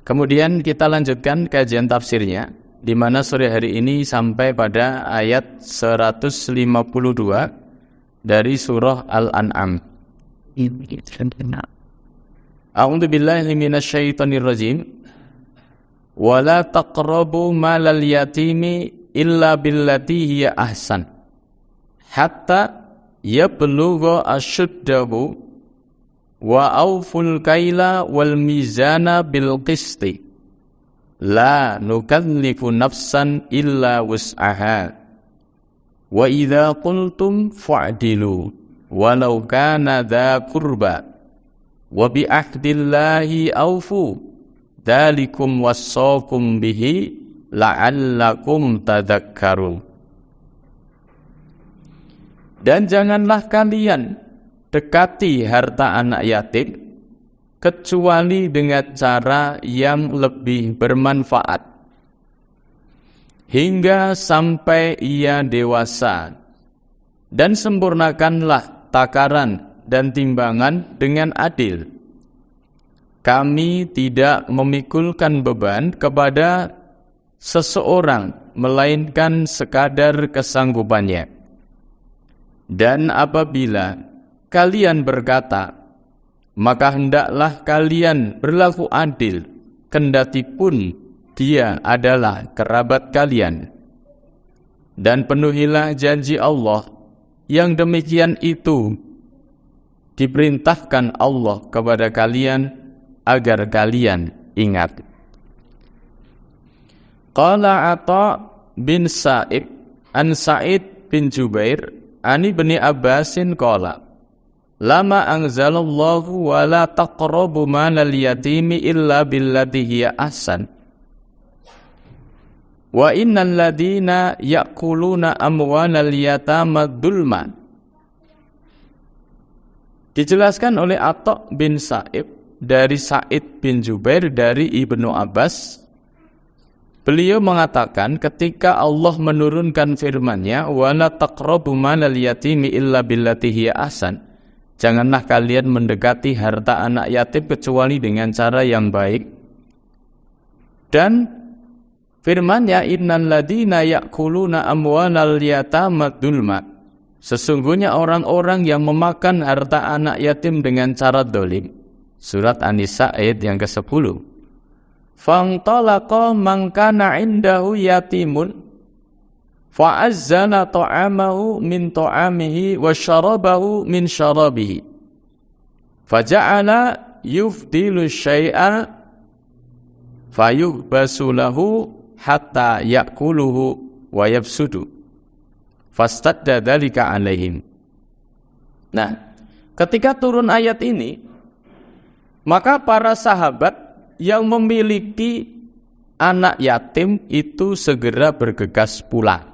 Kemudian kita lanjutkan kajian tafsirnya, di mana sore hari ini sampai pada ayat 152 dari surah Al-An'am. A'udzu billahi minasyaitonir rajim. Wala taqrabu malal yatimi illa billati hiya ahsan hatta yablugha ashuddahu wa awful kaila wal mizana bil qisti la nukallifu nafsan illa wus'aha wa idza qultum fa'dilu walau kana dha qurba wa bi ahdillahi awfu dzalikum wassaqum bihi la'allakum tadhakkarun. Dan janganlah kalian dekati harta anak yatim kecuali dengan cara yang lebih bermanfaat hingga sampai ia dewasa, dan sempurnakanlah takaran dan timbangan dengan adil. Kami tidak memikulkan beban kepada seseorang melainkan sekadar kesanggupannya. Dan apabila kalian berkata, maka hendaklah kalian berlaku adil, kendati pun dia adalah kerabat kalian. Dan penuhilah janji Allah, yang demikian itu diperintahkan Allah kepada kalian agar kalian ingat. Qala Atha bin Sa'ib an Sa'id bin Jubair ani ibni Abbasin qala lama anzalallahu wa la taqrabu malal yatimi illa billati hiya ahsan wa innal ladina ya'kuluna amwalal yatama dzulma. Dijelaskan oleh Atha bin Sa'ib dari Sa'id bin Jubair dari Ibnu Abbas, beliau mengatakan ketika Allah menurunkan firman-Nya wala taqrabu malal yatimi illa billati hiya ahsan, janganlah kalian mendekati harta anak yatim kecuali dengan cara yang baik. Dan firman-Nya innal ladina ya'kuluna amwalal yatama dzulma, sesungguhnya orang-orang yang memakan harta anak yatim dengan cara zalim. Surat An-Nisa ayat yang ke-10. Fantalaqa man kana 'indahu yatimun fa'azzana ta'amahu min ta'amihi wa syarabahu min syarabihi faja'ala yufdilu syai'a fayuhbasu lahu hatta ya'kuluhu wa yabsudu fastadda dzalika 'alaihim. Nah, ketika turun ayat ini, maka para sahabat yang memiliki anak yatim itu segera bergegas pula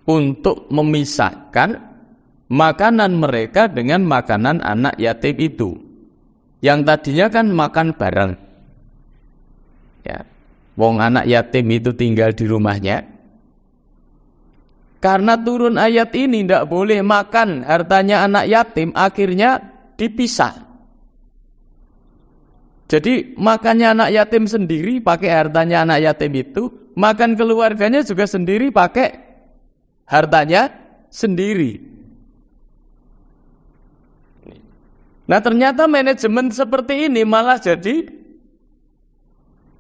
untuk memisahkan makanan mereka dengan makanan anak yatim itu. Yang tadinya kan makan bareng. Ya, wong anak yatim itu tinggal di rumahnya. Karena turun ayat ini tidak boleh makan hartanya anak yatim, akhirnya dipisah. Jadi makannya anak yatim sendiri pakai hartanya anak yatim itu, makan keluarganya juga sendiri pakai hartanya sendiri. Nah, ternyata manajemen seperti ini malah jadi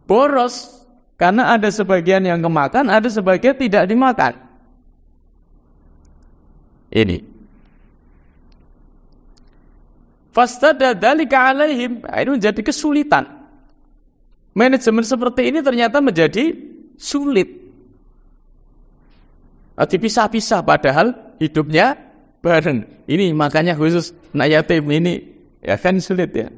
boros, karena ada sebagian yang kemakan, ada sebagian tidak dimakan. Ini fastada dzalika 'alaihim, itu menjadi kesulitan. Manajemen seperti ini ternyata menjadi sulit. Dipisah-pisah padahal hidupnya bareng. Ini makanya khusus anak yatim ini ya kan sulit ya.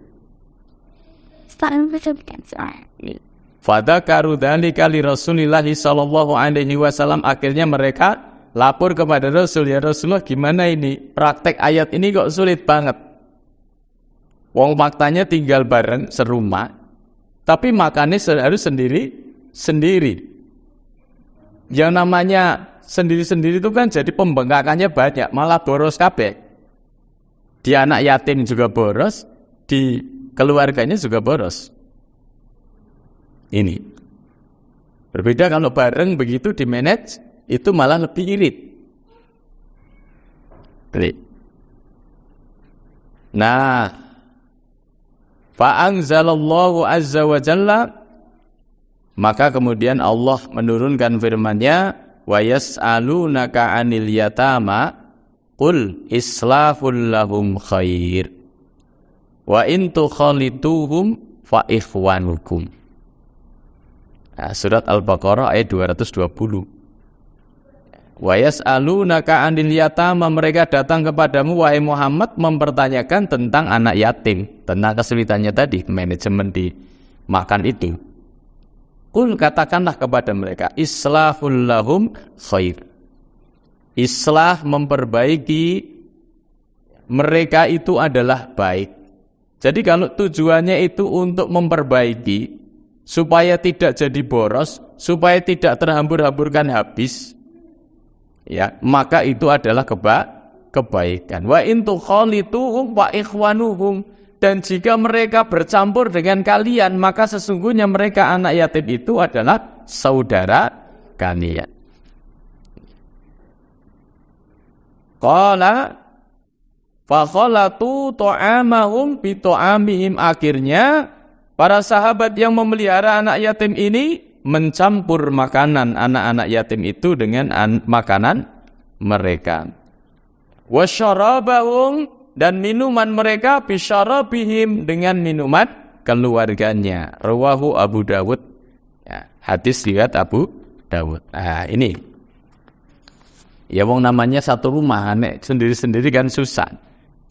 Fadzakaru dzalika li Rasulillah sallallahu alaihi wasallam, akhirnya mereka lapor kepada Rasul, ya Rasulullah gimana ini? Praktek ayat ini kok sulit banget. Wong faktanya tinggal bareng serumah, tapi makannya harus sendiri-sendiri. Yang namanya sendiri-sendiri itu kan jadi pembengkakannya banyak, malah boros kabeh. Di anak yatim juga boros, di keluarganya juga boros. Ini. Berbeda kalau bareng begitu di manage, itu malah lebih irit. Nah, fa'anzalallahu azza wa jalla, maka kemudian Allah menurunkan firman-Nya, wa yas'alunaka 'anil yatama qul islahul lahum khair wa in tukhalituhum fa ikhwanukum. Nah, surat Al-Baqarah ayat 220. Wa yas'alunaka 'anil yatama, mereka datang kepadamu wahai Muhammad mempertanyakan tentang anak yatim, tentang kesulitannya tadi, manajemen di makan itu. Qul, katakanlah kepada mereka, islahul lahum khair. Islah, memperbaiki mereka itu adalah baik. Jadi kalau tujuannya itu untuk memperbaiki supaya tidak jadi boros, supaya tidak terhambur-hamburkan habis, ya, maka itu adalah kebaikan. Wa in tukhalituhum wa ikhwanuhum, dan jika mereka bercampur dengan kalian, maka sesungguhnya mereka anak yatim itu adalah saudara kalian. Qala fa khalatu ta'amahum bi ta'amihim, akhirnya para sahabat yang memelihara anak yatim ini mencampur makanan anak-anak yatim itu dengan makanan mereka. Wasyarabahum, dan minuman mereka bisyarabihim, dengan minuman keluarganya. Rawahu Abu Dawud. Ya, hadis riwayat Abu Dawud. Nah, ini. Ya wong namanya satu rumah, nek sendiri-sendiri kan susah.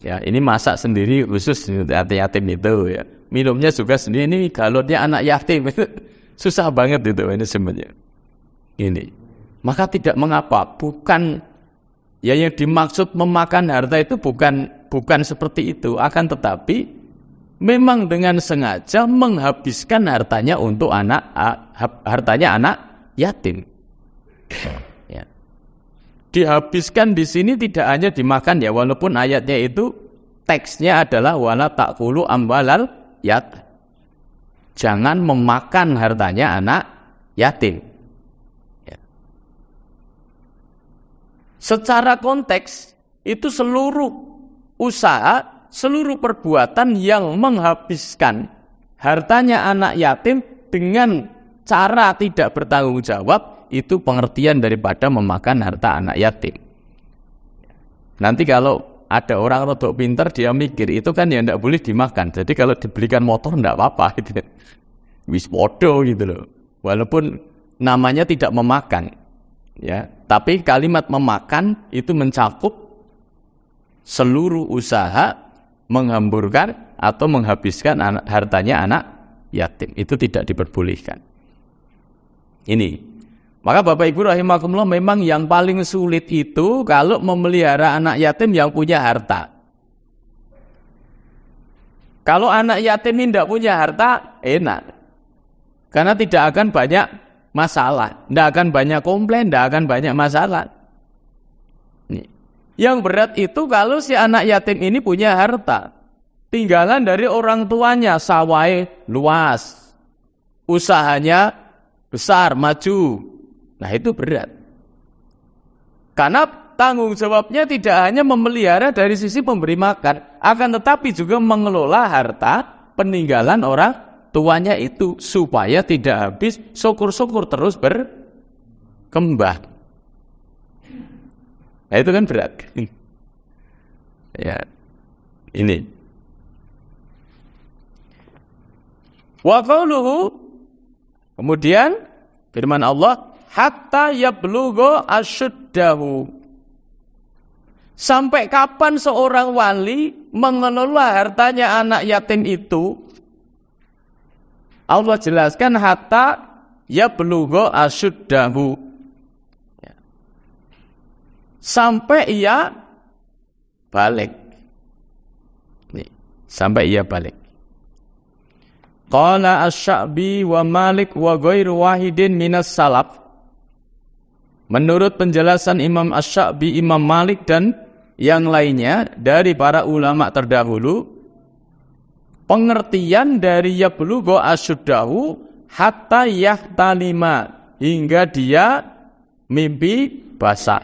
Ya, ini masak sendiri khusus yatim itu ya. Minumnya juga sendiri, ini galonnya anak yatim. Susah banget itu ini sebenarnya. Ini. Maka tidak mengapa, bukan ya yang dimaksud memakan harta itu bukan seperti itu, akan tetapi memang dengan sengaja menghabiskan hartanya untuk hartanya anak yatim. Ya. Dihabiskan di sini tidak hanya dimakan ya, walaupun ayatnya itu teksnya adalah wala ta'kulu amwalal yatim. Jangan memakan hartanya anak yatim. Ya. Secara konteks itu seluruh usaha, seluruh perbuatan yang menghabiskan hartanya anak yatim dengan cara tidak bertanggung jawab, itu pengertian daripada memakan harta anak yatim. Nanti kalau ada orang rodok pinter, dia mikir itu kan ya tidak boleh dimakan. Jadi kalau dibelikan motor tidak apa-apa gitu. Wis podo gitu loh. Walaupun namanya tidak memakan, ya, tapi kalimat memakan itu mencakup seluruh usaha menghamburkan atau menghabiskan hartanya anak yatim. Itu tidak diperbolehkan. Ini. Maka Bapak Ibu rahimakumullah, memang yang paling sulit itu kalau memelihara anak yatim yang punya harta. Kalau anak yatim ini tidak punya harta, enak. Karena tidak akan banyak masalah, tidak akan banyak komplain, tidak akan banyak masalah. Nih. Yang berat itu kalau si anak yatim ini punya harta, tinggalan dari orang tuanya, sawahnya luas, usahanya besar, maju. Nah itu berat. Karena tanggung jawabnya tidak hanya memelihara dari sisi pemberi makan, akan tetapi juga mengelola harta peninggalan orang tuanya itu supaya tidak habis, syukur-syukur terus berkembang. Nah itu kan berat. Ya, ini. Wa qauluhu, kemudian firman Allah, hatta yablugha asyuddahu. Sampai kapan seorang wali mengelola hartanya anak yatim itu? Allah jelaskan hatta yablugha asyuddahu. Sampai ia balik. Nih, sampai ia balik. Qala Asy-Sya'bi wa Malik wa ghairu wahidin minas salaf. Menurut penjelasan Imam Asy-Sya'bi, Imam Malik dan yang lainnya dari para ulama terdahulu, pengertian dari yablugha asyuddahu hatta yahtalima, hingga dia mimpi basah.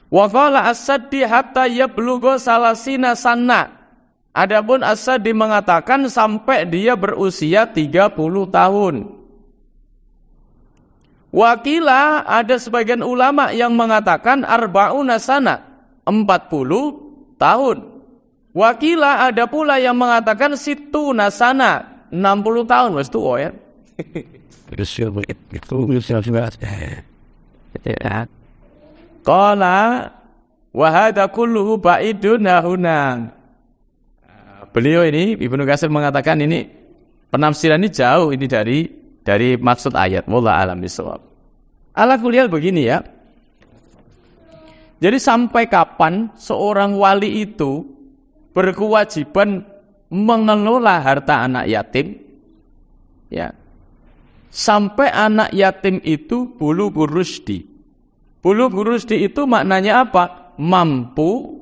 Wa qala as-Saddi hatta yablugha salasina sanna. Adapun as-Saddi mengatakan sampai dia berusia 30 tahun. Wakila, ada sebagian ulama yang mengatakan arba'una sana, 40 tahun. Wakila, ada pula yang mengatakan situna sana, 60 tahun. Wes tuwa ya. Qala wa hadza kulluhu ba'idun huna. Beliau ini Ibnu Katsir mengatakan ini penafsiran ini jauh ini dari maksud ayat. Wallahu a'lam bishawab. Ala kuliah begini ya. Jadi sampai kapan seorang wali itu berkewajiban mengelola harta anak yatim? Ya. Sampai anak yatim itu bulughur rusdi. Bulughur rusdi itu maknanya apa? Mampu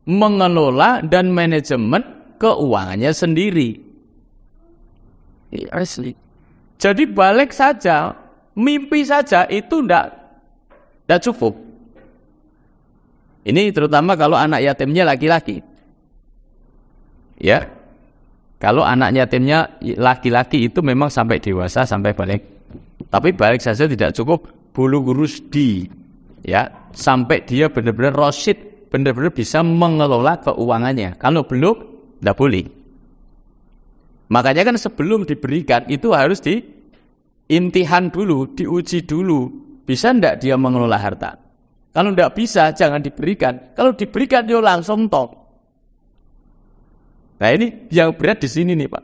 mengelola dan manajemen keuangannya sendiri. Asli. Jadi balik saja, mimpi saja itu tidak cukup. Ini terutama kalau anak yatimnya laki-laki. Ya. Kalau anak yatimnya laki-laki itu memang sampai dewasa, sampai balik. Tapi balik saja tidak cukup. Bulughur rusdi, ya, sampai dia benar-benar rasyid, benar-benar bisa mengelola keuangannya. Kalau belum, tidak boleh. Makanya kan sebelum diberikan itu harus diimtihan dulu, diuji dulu. Bisa tidak dia mengelola harta? Kalau tidak bisa, jangan diberikan. Kalau diberikan, dia langsung top. Nah ini yang berat di sini nih Pak.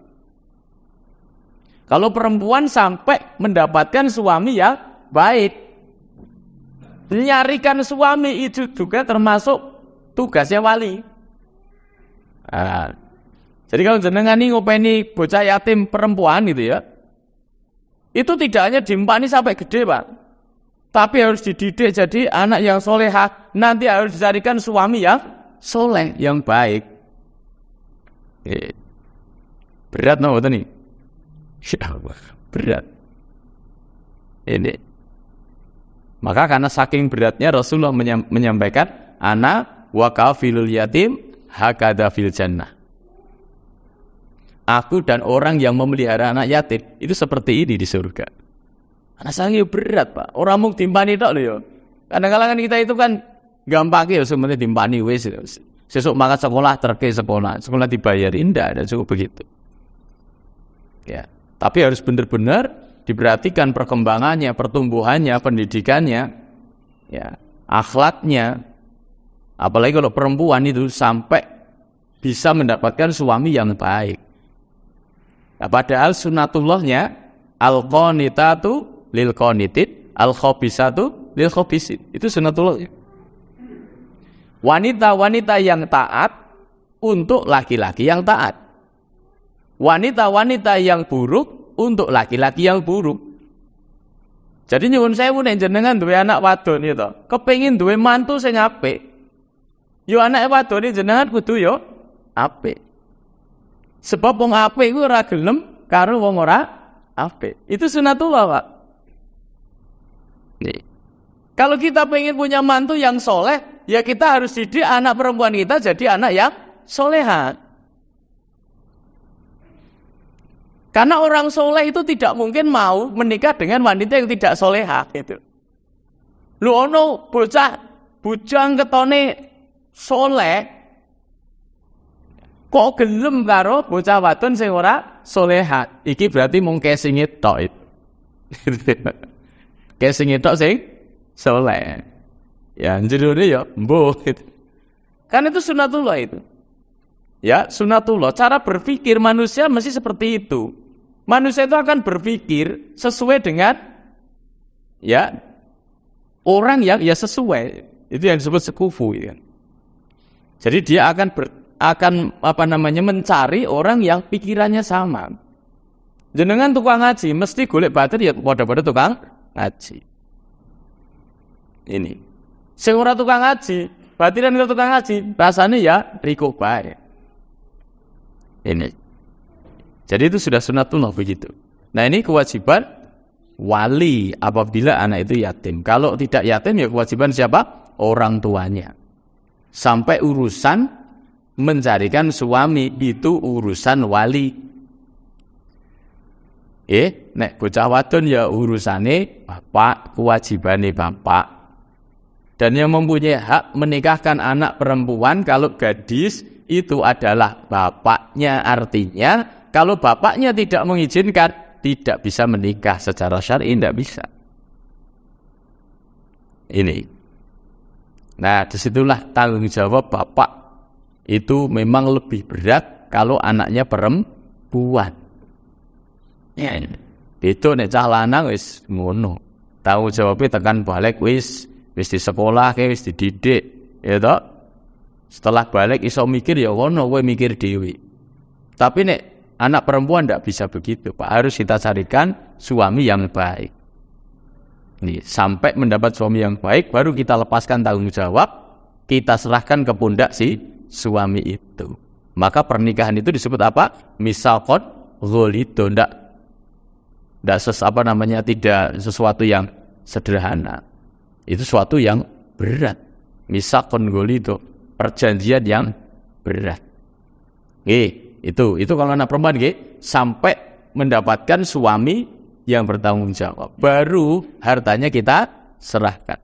Kalau perempuan sampai mendapatkan suami yang baik, nyarikan suami itu juga termasuk tugasnya wali. Nah, jadi kalau jenengan ini ngopeni bocah yatim perempuan gitu ya, itu tidak hanya diempani sampai gede Pak, tapi harus dididik jadi anak yang solehah. Nanti harus dicarikan suami yang soleh, yang baik. Berat no nih, berat. Ini. Maka karena saking beratnya Rasulullah menyampaikan ana wa kafilul yatim hakadha fil jannah. Aku dan orang yang memelihara anak yatim itu seperti ini di surga. Anak sange berat Pak. Orang mung timpani tok lho ya. Kadang-kadang kita itu kan gampang ya sebenarnya timpani wis. Sesuk mangkat sekolah terke sekolah dibayari, ndak ada cukup begitu. Ya, tapi harus benar-benar diperhatikan perkembangannya, pertumbuhannya, pendidikannya, ya, akhlaknya. Apalagi kalau perempuan itu sampai bisa mendapatkan suami yang baik. Nah, padahal sunatullahnya al-qanitatu lil qanitit, al-khabisatu lil khabisit. Itu sunatullahnya. Wanita-wanita yang taat untuk laki-laki yang taat. Wanita-wanita yang buruk untuk laki-laki yang buruk. Jadi nyuwun sewu nek jenengan duwe anak wadon itu, kepengin duwe mantu sing apik. Yo anake wadone jenengan kudu yo apik. Sebab wong apik iku ora gelem karo wong ora apik. Itu sunatullah, Pak. Nih. Kalau kita pengen punya mantu yang soleh, ya kita harus didik anak perempuan kita jadi anak yang soleha. Karena orang soleh itu tidak mungkin mau menikah dengan wanita yang tidak soleha gitu. Lu ono bocah bujang ketone soleh, kok gelem karo bocah wadon sing ora soleha. Iki berarti mung kesinge tok. Kesinge tok sing soleh. Ya jerone ya mbuh gitu. Kan itu sunatullah itu. Ya, sunatullah. Cara berpikir manusia mesti seperti itu. Manusia itu akan berpikir sesuai dengan ya orang yang ya sesuai. Itu yang disebut sekufu ya. Jadi dia akan mencari orang yang pikirannya sama. Jenengan tukang ngaji mesti golek bater ya padha-padha tukang ngaji. Ini. Sing ora tukang ngaji, batiran karo tukang ngaji, rasane ya riko bae. Ini. Jadi itu sudah sunatullah begitu. Nah ini kewajiban wali apabila anak itu yatim. Kalau tidak yatim ya kewajiban siapa? Orang tuanya. Sampai urusan mencarikan suami itu urusan wali. Nek bocah wadon ya urusane bapak, kewajibane bapak. Dan yang mempunyai hak menikahkan anak perempuan kalau gadis itu adalah bapaknya. Artinya kalau bapaknya tidak mengizinkan, tidak bisa menikah secara syar'i, tidak bisa. Ini. Nah, disitulah tanggung jawab bapak itu memang lebih berat kalau anaknya perempuan. Ya, itu nek cah lanang wis ngono. Tanggung jawabnya tekan balik wis di sekolah, wis dididik, ya toh. Setelah balik iso mikir ya ngono, kowe mikir dhewe. Tapi nek anak perempuan ndak bisa begitu, Pak. Harus kita carikan suami yang baik. Nih, sampai mendapat suami yang baik baru kita lepaskan tanggung jawab, kita serahkan ke pundak si suami itu. Maka pernikahan itu disebut apa? Misaqon ghalidun, ndak tidak sesuatu yang sederhana. Itu sesuatu yang berat. Misaqon ghalidun, perjanjian yang berat. Itu kalau anak perempuan sampai mendapatkan suami yang bertanggung jawab, baru hartanya kita serahkan.